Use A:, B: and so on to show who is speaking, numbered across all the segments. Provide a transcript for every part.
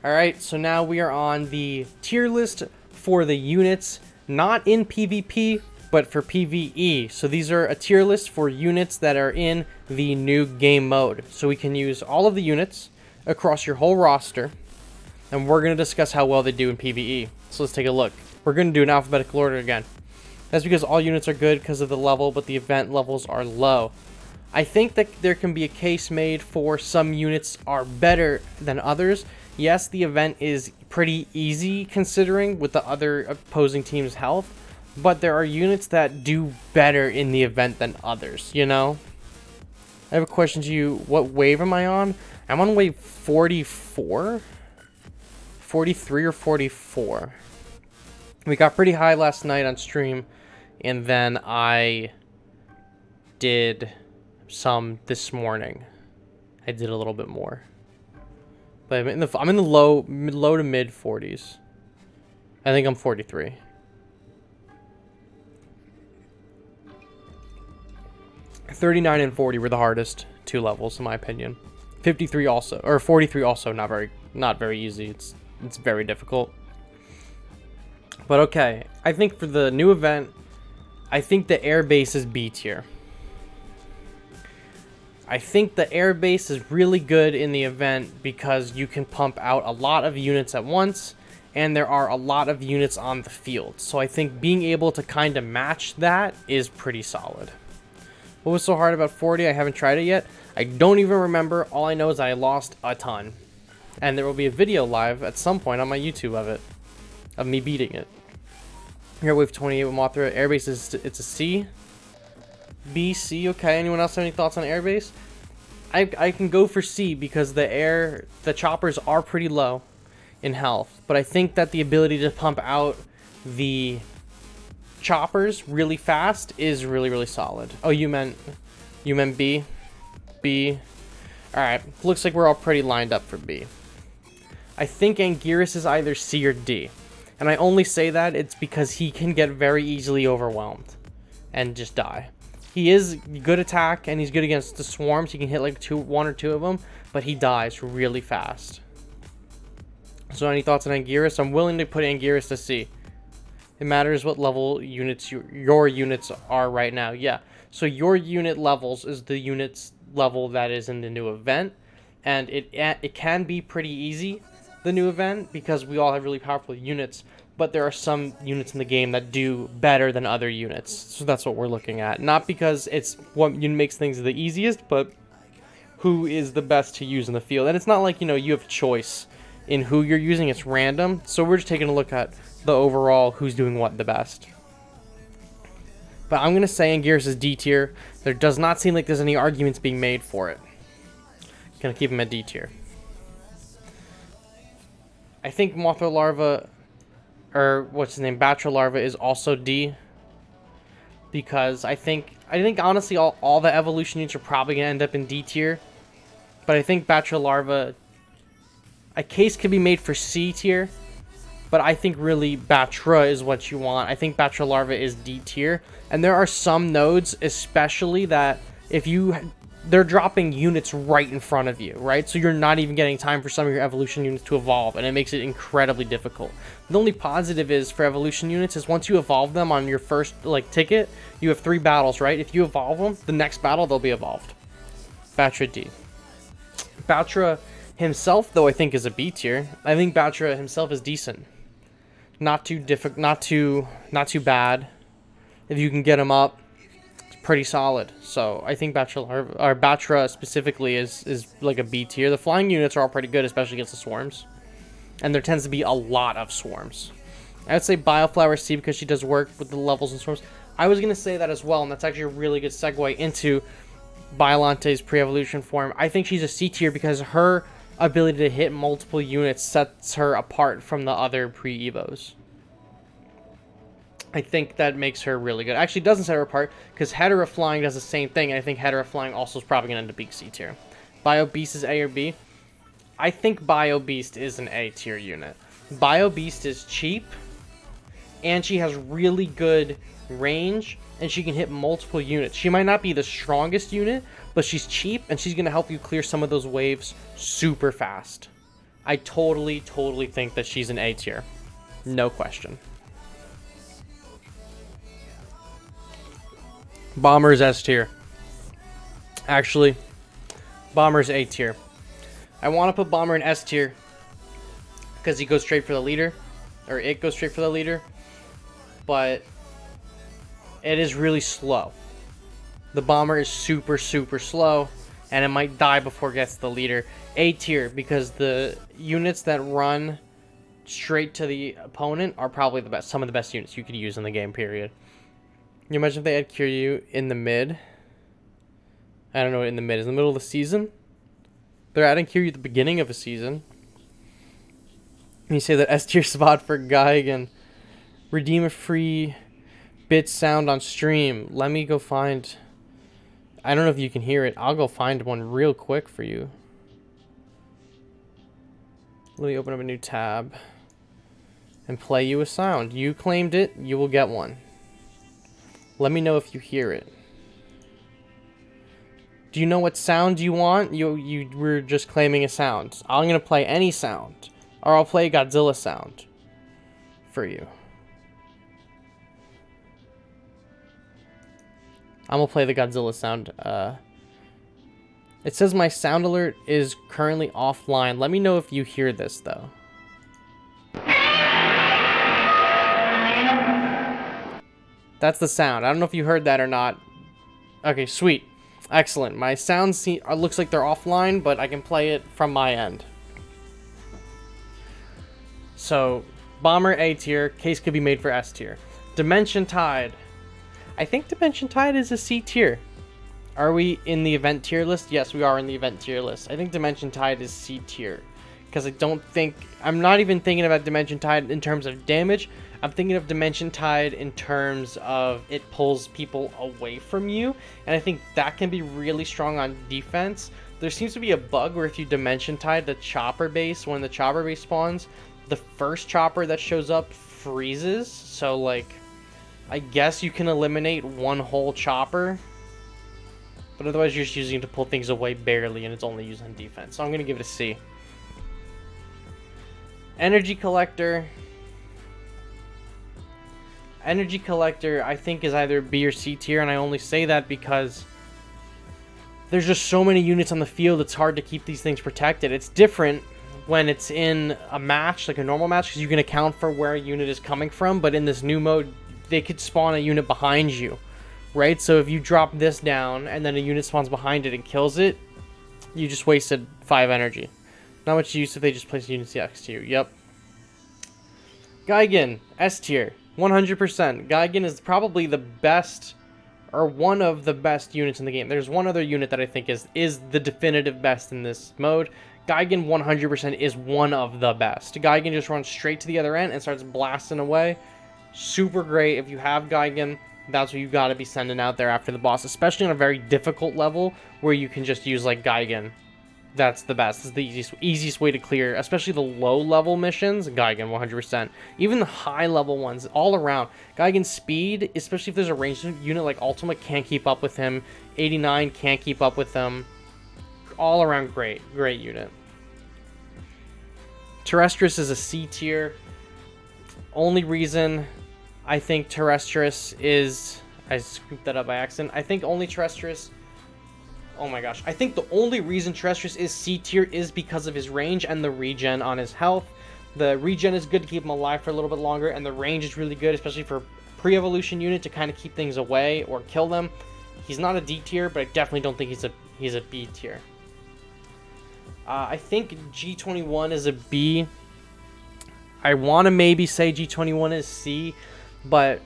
A: Alright, so now we are on the tier list for the units, not in PvP, but for PvE. So these are a tier list for units that are in the new game mode. So we can use all of the units across your whole roster, and we're going to discuss how well they do in PvE. So let's take a look. We're going to do an alphabetical order again. That's because all units are good because of the level, but the event levels are low. I think that there can be a case made for some units are better than others. Yes, the event is pretty easy considering with the other opposing team's health, but there are units that do better in the event than others, you know? I have a question to you. What wave am I on? I'm on wave 44? 43 or 44. We got pretty high last night on stream, and then I did some this morning. I did a little bit more. But I'm in the low to mid 40s. I think I'm 43. $39 and $40 were the hardest two levels in my opinion. 53 also, or 43 also not very easy. It's very difficult. But okay, I think for the new event, I think the air base is B tier. I think the air base is really good in the event because you can pump out a lot of units at once, and there are a lot of units on the field. So I think being able to kind of match that is pretty solid. What was so hard about 40? I haven't tried it yet. I don't even remember. All I know is I lost a ton. And there will be a video live at some point on my YouTube of it. Of me beating it. Here wave 28 with Mothra. Airbase it's a C. B, C, okay. Anyone else have any thoughts on airbase? I can go for C because the choppers are pretty low in health. But I think that the ability to pump out the choppers really fast is really solid. Oh, you meant B? B. Alright, looks like we're all pretty lined up for B. I think Anguirus is either C or D. And I only say that it's because he can get very easily overwhelmed and just die. He is good attack and he's good against the swarms. He can hit like one or two of them, but he dies really fast. So any thoughts on Anguirus? I'm willing to put Anguirus to C. It matters what level units your units are right now. Yeah. So your unit levels is the units level that is in the new event, and it can be pretty easy, the new event, because we all have really powerful units, but there are some units in the game that do better than other units. So that's what we're looking at. Not because it's what makes things the easiest, but who is the best to use in the field. And it's not like, you know, you have choice in who you're using. It's random. So we're just taking a look at the overall who's doing what the best. But I'm going to say Anguirus is D tier. There does not seem like there's any arguments being made for it. Gonna keep him at D tier. I think Mothra Larva, or what's his name, Batra Larva is also D. Because I think honestly all the evolution units are probably going to end up in D tier. But I think Batra Larva, a case could be made for C tier. But I think really Batra is what you want. I think Batra Larva is D tier. And there are some nodes especially that they're dropping units right in front of you, right? So you're not even getting time for some of your evolution units to evolve, and it makes it incredibly difficult. The only positive is for evolution units is once you evolve them on your first ticket, you have 3 battles, right? If you evolve them, the next battle they'll be evolved. Batra D. Batra himself, though, I think is a B tier. I think Batra himself is decent. Not too bad. If you can get him up, it's pretty solid. So I think Batra specifically is like a B tier. The flying units are all pretty good, especially against the swarms. And there tends to be a lot of swarms. I would say Bioflower C because she does work with the levels and swarms. I was going to say that as well, and that's actually a really good segue into Biollante's pre-evolution form. I think she's a C tier because her ability to hit multiple units sets her apart from the other pre-evos. I think that makes her really good. Actually, it doesn't set her apart because Hedorah Flying does the same thing, and I think Hedorah Flying also is probably going to end up being C tier. Bio Beast is A or B? I think Bio Beast is an A tier unit. Bio Beast is cheap, and she has really good range, and she can hit multiple units. She might not be the strongest unit, but she's cheap, and she's going to help you clear some of those waves super fast. I totally think that she's an A tier. No question. Bomber's S tier. Actually, Bomber's A tier. I want to put Bomber in S tier because he goes straight for the leader, or it goes straight for the leader, but it is really slow. The Bomber is super slow, and it might die before it gets to the leader. A tier, because the units that run straight to the opponent are probably the best, some of the best units you could use in the game, period. Can you imagine if they had Kiryu in the mid? I don't know what in the mid is. In the middle of the season? They're adding Kiryu at the beginning of a season. And you say that S tier spot for Gigan. Redeem a free bit sound on stream. Let me go find... I don't know if you can hear it. I'll go find one real quick for you. Let me open up a new tab and play you a sound. You claimed it, you will get one. Let me know if you hear it. Do you know what sound you want? You were just claiming a sound. I'm going to play any sound. Or I'll play a Godzilla sound for you. I'm going to play the Godzilla sound. It says my sound alert is currently offline. Let me know if you hear this, though. That's the sound. I don't know if you heard that or not. Okay, sweet. Excellent. My sounds looks like they're offline, but I can play it from my end. So, Bomber A tier. Case could be made for S tier. Dimension Tide. I think Dimension Tide is a C tier. Are we in the event tier list? Yes, we are in the event tier list. I think Dimension Tide is C tier. Because I don't think... I'm not even thinking about Dimension Tide in terms of damage. I'm thinking of Dimension Tide in terms of it pulls people away from you. And I think that can be really strong on defense. There seems to be a bug where if you Dimension Tide the chopper base, when the chopper base spawns, the first chopper that shows up freezes. So, like, I guess you can eliminate one whole chopper. But otherwise you're just using it to pull things away barely, and it's only used on defense. So I'm going to give it a C. Energy Collector. Energy Collector, I think, is either B or C tier, and I only say that because there's just so many units on the field, it's hard to keep these things protected. It's different when it's in a match, like a normal match, because you can account for where a unit is coming from, but in this new mode, they could spawn a unit behind you, right? So if you drop this down, and then a unit spawns behind it and kills it, you just wasted 5 energy. Not much use if they just place units next to you. Yep. Gigan, S tier. 100%. Gigan is probably the best, or one of the best units in the game. There's one other unit that I think is the definitive best in this mode. Gigan 100% is one of the best. Gigan just runs straight to the other end and starts blasting away. Super great. If you have Gigan, that's what you got to be sending out there after the boss, especially on a very difficult level where you can just use like Gigan. That's the best. This is the easiest way to clear, especially the low-level missions. Gigan, 100%. Even the high-level ones, all around. Gigan's speed, especially if there's a ranged unit like Ultima, can't keep up with him. 89 can't keep up with them. All around great. Great unit. Terrestris is a C tier. Only reason I think Terrestris is... I scooped that up by accident. I think only Terrestris... Oh my gosh. I think the only reason Terrestris is C tier is because of his range and the regen on his health. The regen is good to keep him alive for a little bit longer, and the range is really good, especially for pre-evolution unit to kind of keep things away or kill them. He's not a D tier, but I definitely don't think he's a B tier. I think G21 is a B. I want to maybe say G21 is C, but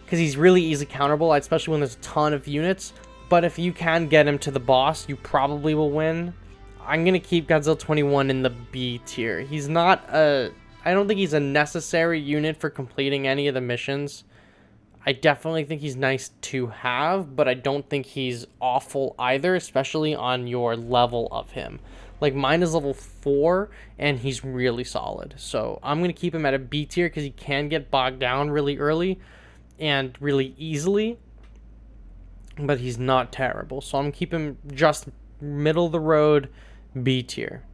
A: because he's really easy counterable, especially when there's a ton of units. But if you can get him to the boss, you probably will win. I'm going to keep Godzilla 21 in the B tier. He's not a... I don't think he's a necessary unit for completing any of the missions. I definitely think he's nice to have, but I don't think he's awful either, especially on your level of him. Like, mine is level 4, and he's really solid. So I'm going to keep him at a B tier because he can get bogged down really early and really easily. But he's not terrible. So I'm going to keep him just middle of the road, B tier.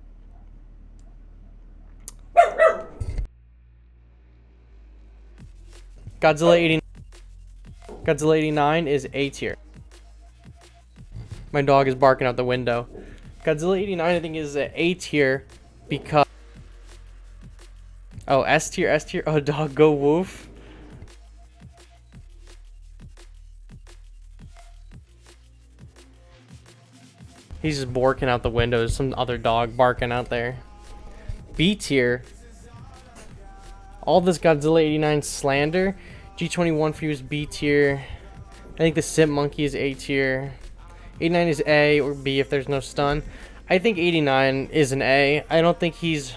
A: Godzilla 80, Godzilla 89 is A tier. My dog is barking out the window. Godzilla 89 I think is A tier because... Oh, S tier, S tier. Oh, dog, go woof. He's just barking out the window. There's some other dog barking out there. B tier. All this Godzilla 89 slander. G21 for you is B tier. I think the Simp Monkey is A tier. 89 is A or B if there's no stun. I think 89 is an A. I don't think he's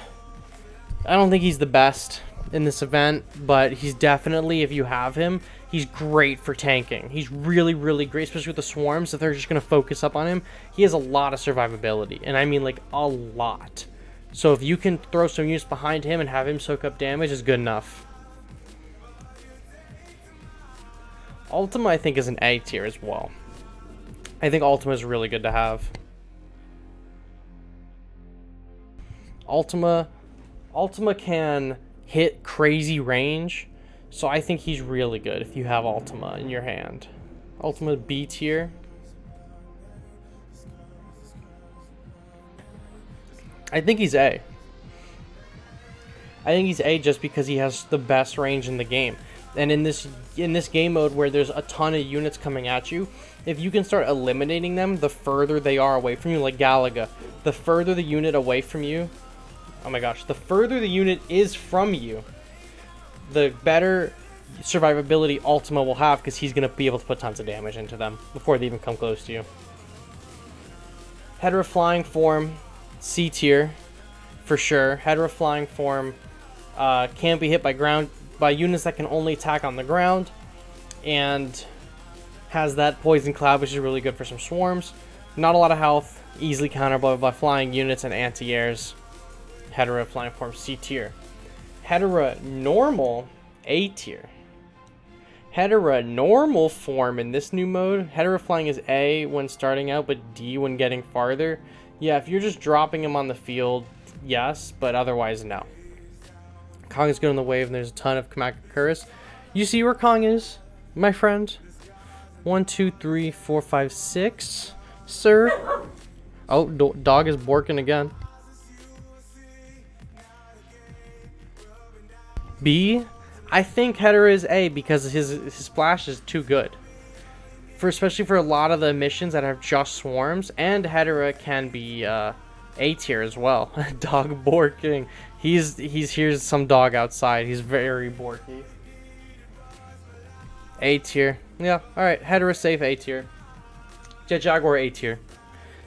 A: the best in this event, but he's definitely, if you have him, he's great for tanking. He's really, really great, especially with the swarms. If they're just going to focus up on him, he has a lot of survivability, and I mean like a lot. So if you can throw some units behind him and have him soak up damage, is good enough. Ultima, I think, is an A tier as well. I think Ultima is really good to have. Ultima can hit crazy range, so I think he's really good if you have Ultima in your hand. Ultima B tier. I think he's A. I think he's A just because he has the best range in the game. And in this game mode where there's a ton of units coming at you, if you can start eliminating them the further they are away from you, like Galaga, the further the unit away from you, oh my gosh, the further the unit is from you, the better survivability Ultima will have, because he's going to be able to put tons of damage into them before they even come close to you. Hedorah flying form, C tier, for sure. Hedorah flying form can't be hit by units that can only attack on the ground, and has that poison cloud, which is really good for some swarms. Not a lot of health, easily counterable by flying units and anti-airs. Hedorah flying form C tier. Hedorah normal A tier. Hedorah normal form in this new mode, Hedorah flying is A when starting out, but D when getting farther. Yeah, if you're just dropping him on the field, yes, but otherwise no. Kong is good on the wave, and there's a ton of Megaguirus. You see where Kong is, my friend? 1, 2, 3, 4, 5, 6, sir. Oh, dog is barking again. B, I think Hedorah is A because his splash is too good. Especially for a lot of the missions that have just swarms, and Hedorah can be A tier as well. Dog barking. He's here's some dog outside. He's very borky. A tier. Yeah, alright. Hedorah safe A tier. Jet Jaguar A tier.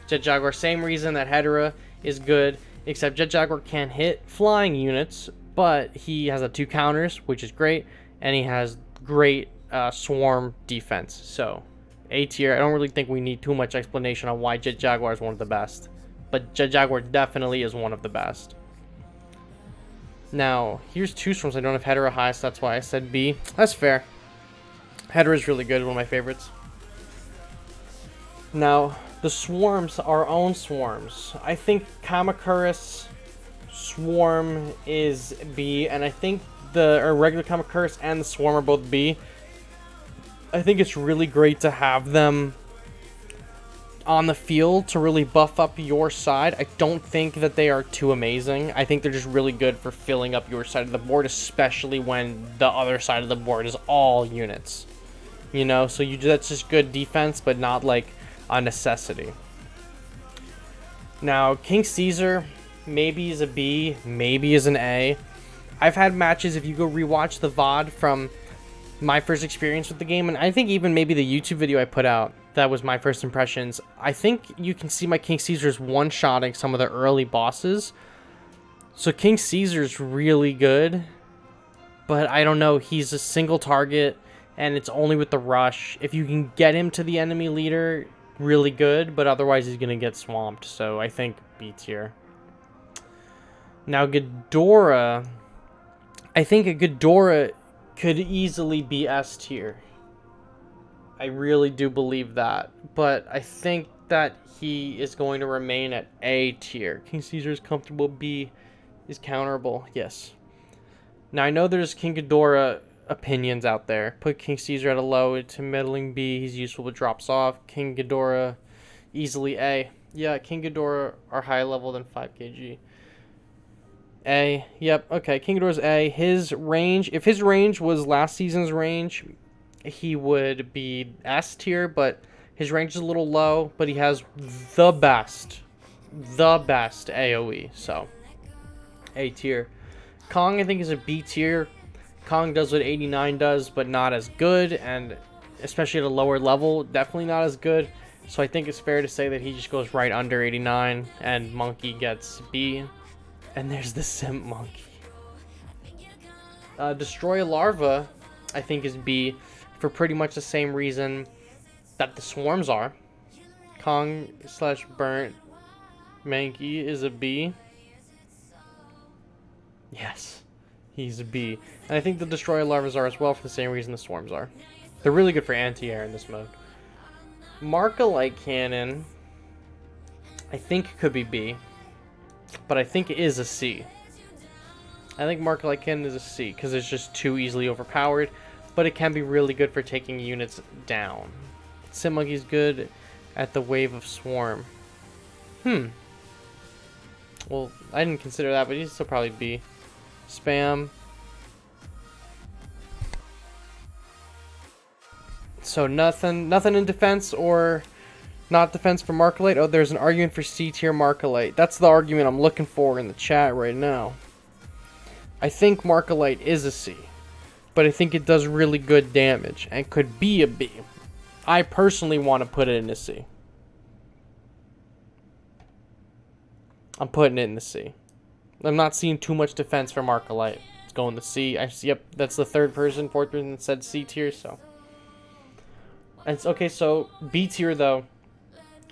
A: Jet Jaguar, same reason that Hedorah is good, except Jet Jaguar can't hit flying units, but he has 2 counters, which is great, and he has great swarm defense. So A tier. I don't really think we need too much explanation on why Jet Jaguar is one of the best, but Jet Jaguar definitely is one of the best. Now, here's 2 swarms. I don't have Hedorah highest, that's why I said B. That's fair. Hedorah is really good, one of my favorites. Now, the swarms, our own swarms. I think Kamacuras swarm is B, and I think the regular Kamacuras and the swarm are both B. I think it's really great to have them on the field to really buff up your side. I don't think that they are too amazing. I think they're just really good for filling up your side of the board, especially when the other side of the board is all units. You know, so that's just good defense, but not like a necessity. Now, King Caesar maybe is a B, maybe is an A. I've had matches, if you go rewatch the VOD from my first experience with the game, and I think even maybe the YouTube video I put out, that was my first impressions, I think you can see my King Caesar's one-shotting some of the early bosses. So King Caesar's really good, but I don't know, he's a single target, and it's only with the rush. If you can get him to the enemy leader, really good, but otherwise he's going to get swamped, so I think B tier. Now Ghidorah, I think a Ghidorah could easily be S tier. I really do believe that, but I think that he is going to remain at A tier. King Caesar is comfortable. B is counterable. Yes. Now I know there's King Ghidorah opinions out there. Put King Caesar at a low to middling B. He's useful but drops off. King Ghidorah, easily A. Yeah, King Ghidorah are higher level than 5 kg. A. Yep, okay. King Ghidorah's A. His range, if his range was last season's range, he would be S tier, but his range is a little low, but he has the best AoE, so A tier. Kong, I think, is a B tier. Kong does what 89 does, but not as good, and especially at a lower level, definitely not as good. So I think it's fair to say that he just goes right under 89, and Monkey gets B. And there's the Simp Monkey. Destroy a Larva, I think, is B for pretty much the same reason that the Swarms are. Kong / Burnt Mankey is a B. Yes, he's a B. And I think the Destroy Larvas are as well for the same reason the Swarms are. They're really good for anti-air in this mode. Markalite Cannon, I think could be B, but I think it is a C. I think Markalite Cannon is a C because it's just too easily overpowered, but it can be really good for taking units down. Sim Monkey's good at the Wave of Swarm. Well, I didn't consider that, but he's still probably B. Spam. So nothing in defense or not defense for Markalite. Oh, there's an argument for C tier Markalite. That's the argument I'm looking for in the chat right now. I think Markalite is a C, but I think it does really good damage and could be a B. I personally want to put it in a C. I'm putting it in the C. I'm not seeing too much defense for Markalite. It's going to C. Yep, that's the fourth person that said C tier, so. It's okay, so B tier though.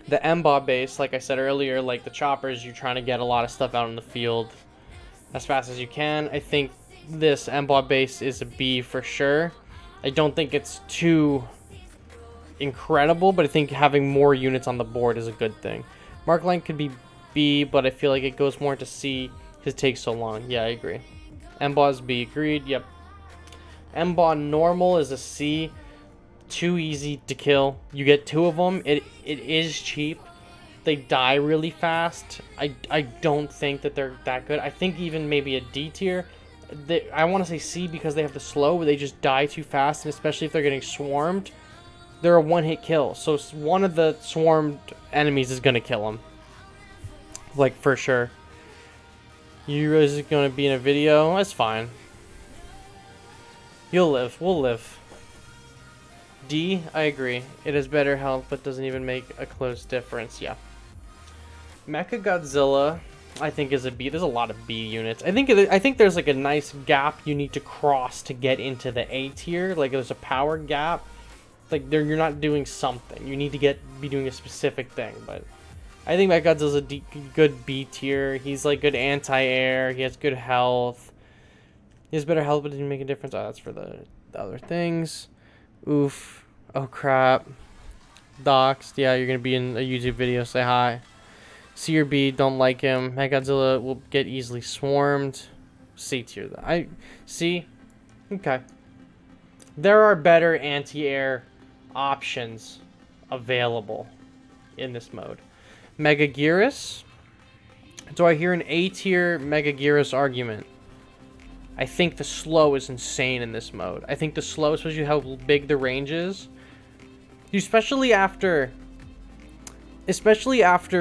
A: The MBOB base, like I said earlier, like the choppers, you're trying to get a lot of stuff out in the field as fast as you can. I think this MBOB base is a B for sure. I don't think it's too incredible, but I think having more units on the board is a good thing. Markalite could be B, but I feel like it goes more to C because it takes so long. Yeah, I agree. MBOB's B, agreed. Yep. MBOB normal is a C. Too easy to kill. You get 2 of them. It is cheap. They die really fast. I don't think that they're that good. I think even maybe a D tier. I want to say C because they have the slow, but they just die too fast, and especially if they're getting swarmed, they're a one-hit kill. So one of the swarmed enemies is gonna kill them, like for sure. You guys are gonna be in a video. That's fine. You'll live. We'll live. D, I agree. It has better health, but doesn't even make a close difference. Yeah. Mechagodzilla, I think, is a B. There's a lot of B units. I think there's like a nice gap you need to cross to get into the A tier. Like there's a power gap. Like you're not doing something. You need to be doing a specific thing. But I think Mechagodzilla's a good B tier. He's like good anti-air. He has good health. He has better health, but it didn't make a difference. Oh, that's for the other things. Oof. Oh crap. Doxed. Yeah, you're gonna be in a YouTube video. Say hi. C or B, don't like him. Megagodzilla will get easily swarmed. C tier though. C. Okay. There are better anti-air options available in this mode. Megaguirus. Do I hear an A tier Megaguirus argument? I think the slow is insane in this mode. I think the slow, especially how big the range is, especially after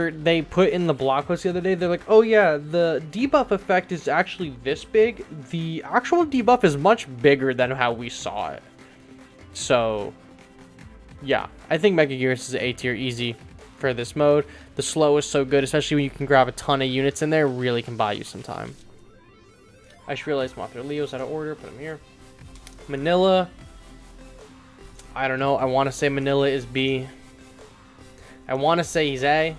A: they put in the blog post the other day, they're like, oh yeah, the debuff effect is actually this big. The actual debuff is much bigger than how we saw it. So, yeah, I think Megaguirus is A tier easy for this mode. The slow is so good, especially when you can grab a ton of units in there, really can buy you some time. I just realized Mothra Leo's out of order. Put him here. Minilla. I don't know. I want to say Minilla is B. I want to say he's A.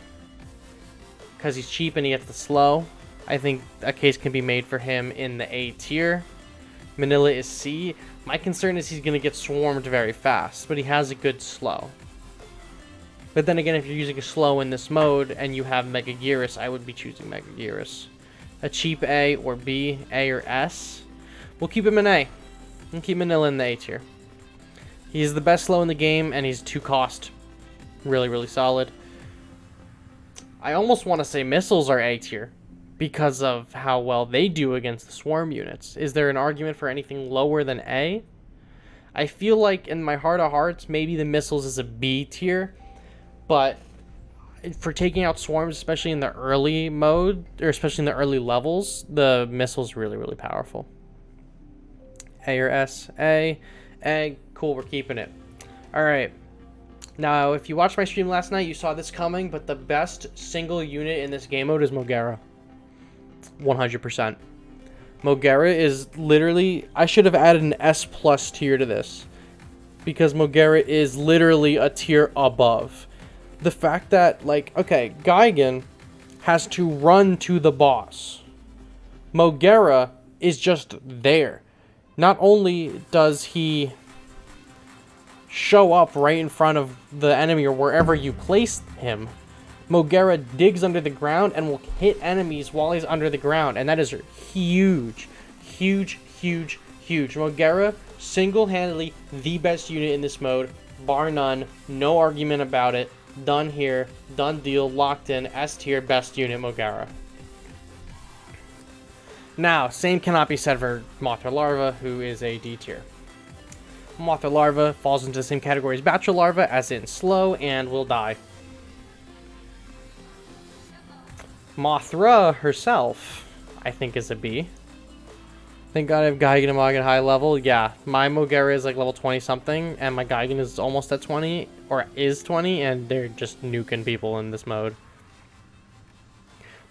A: Because he's cheap and he gets the slow. I think a case can be made for him in the A tier. Minilla is C. My concern is he's going to get swarmed very fast. But he has a good slow. But then again, if you're using a slow in this mode and you have Megaguirus, I would be choosing Megaguirus. A cheap A or B, A or S. We'll keep him an A. And keep Minilla in the A tier. He's the best slow in the game, and he's 2 cost. Really, really solid. I almost want to say missiles are A tier because of how well they do against the swarm units. Is there an argument for anything lower than A? I feel like in my heart of hearts, maybe the missiles is a B tier, but for taking out swarms, especially in the early mode, or especially in the early levels, the missile's really, really powerful. A or S? A. A. Cool, we're keeping it. Alright. Now, if you watched my stream last night, you saw this coming, but the best single unit in this game mode is Moguera. 100%. Moguera is literally... I should have added an S plus tier to this, because Moguera is literally a tier above. The fact that, like, okay, Gigan has to run to the boss. Moguera is just there. Not only does he show up right in front of the enemy or wherever you place him, Moguera digs under the ground and will hit enemies while he's under the ground, and that is huge. Huge, huge, huge. Moguera, single-handedly the best unit in this mode, bar none, no argument about it. Done here, done deal, locked in, S tier, best unit, Moguera. Now, same cannot be said for Mothra Larva, who is a D tier. Mothra Larva falls into the same category as Batra Larva, as in slow and will die. Mothra herself, I think, is a B. Thank God I have Gigan and Moguera at high level. Yeah, my Moguera is like level 20 something, and my Gigan is almost at 20, or is 20, and they're just nuking people in this mode.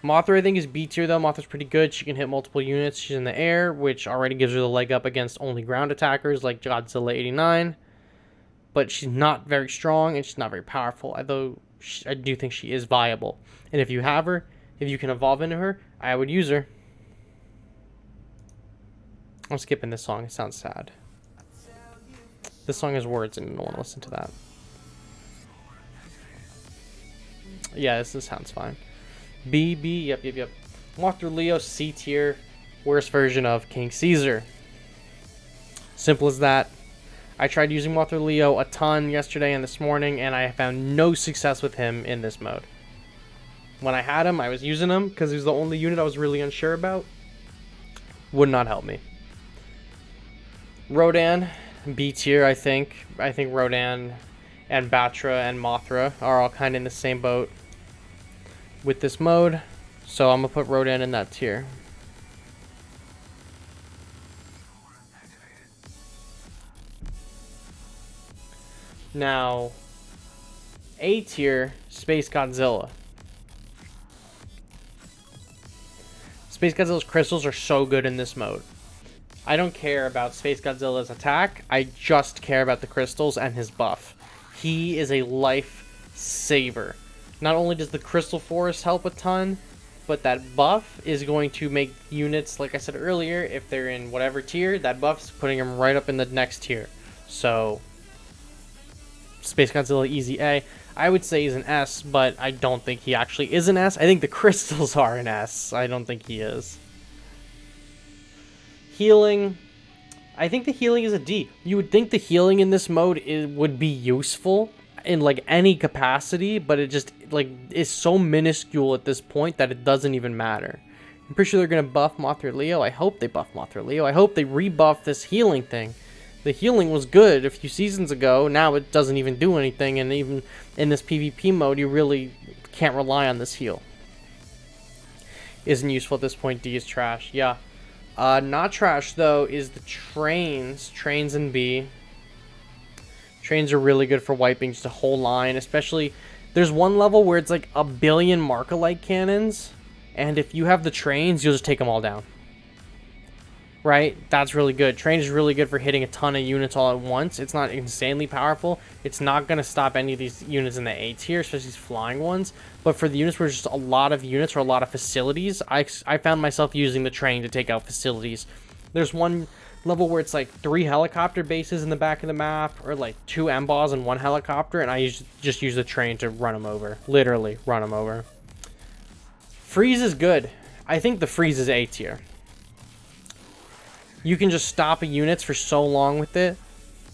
A: Mothra, I think, is B tier though. Mothra's pretty good. She can hit multiple units. She's in the air, which already gives her the leg up against only ground attackers like Godzilla 89. But she's not very strong, and she's not very powerful, although I do think she is viable. And if you have her, if you can evolve into her, I would use her. I'm skipping this song. It sounds sad. This song has words, and I don't want to listen to that. Yeah, this sounds fine. B, yep. Mothra Leo, C tier. Worst version of King Caesar. Simple as that. I tried using Mothra Leo a ton yesterday and this morning, and I found no success with him in this mode. When I had him, I was using him because he was the only unit I was really unsure about. Would not help me. Rodan, B tier, I think. I think Rodan and Batra and Mothra are all kind of in the same boat with this mode, so I'm gonna put Rodan in that tier. Now, A tier, SpaceGodzilla. SpaceGodzilla's crystals are so good in this mode. I don't care about SpaceGodzilla's attack, I just care about the crystals and his buff. He is a life saver. Not only does the Crystal Forest help a ton, but that buff is going to make units, like I said earlier, if they're in whatever tier, that buff's putting them right up in the next tier. So, SpaceGodzilla easy A. I would say he's an S, but I don't think he actually is an S. I think the crystals are an S. I don't think he is. Healing. I think the healing is a D. You would think the healing in this mode would be useful in like any capacity, but it just like is so minuscule at this point that it doesn't even matter. I'm pretty sure they're gonna buff Mothra Leo. I hope they buff Mothra Leo. I hope they rebuff this healing thing. The healing was good a few seasons ago. Now it doesn't even do anything, and even in this PvP mode, you really can't rely on this heal. Isn't useful at this point. D is trash. Yeah. Not trash though is the trains. Trains in B. Trains are really good for wiping just a whole line, especially there's one level where it's like 1 billion Markalite cannons, and if you have the trains, you'll just take them all down. Right? That's really good. Train is really good for hitting a ton of units all at once. It's not insanely powerful. It's not going to stop any of these units in the A tier, especially these flying ones. But for the units where there's just a lot of units or a lot of facilities, I found myself using the train to take out facilities. There's one level where it's like 3 helicopter bases in the back of the map, or like 2 M-balls and 1 helicopter, and I just use the train to run them over. Literally run them over. Freeze is good. I think the freeze is A tier. you can just stop a units for so long with it.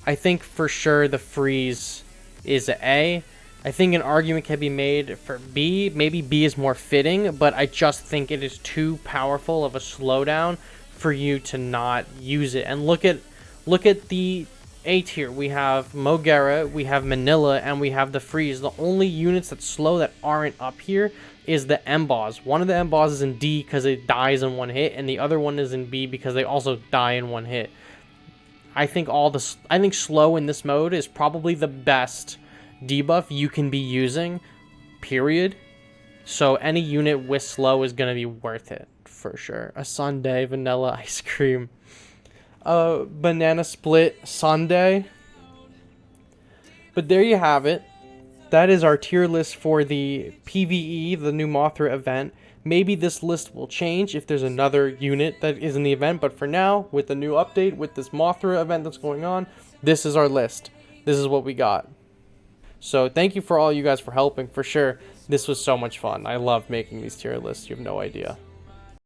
A: I think for sure the freeze is an A. I think an argument can be made for B. Maybe B is more fitting, but I just think it is too powerful of a slowdown for you to not use it. And look at the A tier. We have Moguera, we have Minilla, and we have the freeze. The only units that slow that aren't up here is the M-Boss. One of the M-Boss is in D because it dies in one hit, and the other one is in B because they also die in one hit. I think slow in this mode is probably the best debuff you can be using, period. So any unit with slow is going to be worth it, for sure. A sundae, vanilla ice cream. Banana split sundae. But there you have it. That is our tier list for the PvE, the new Mothra event. Maybe this list will change if there's another unit that is in the event, but for now, with the new update, with this Mothra event that's going on, this is our list. This is what we got. So thank you for all you guys for helping, for sure. This was so much fun. I love making these tier lists, you have no idea.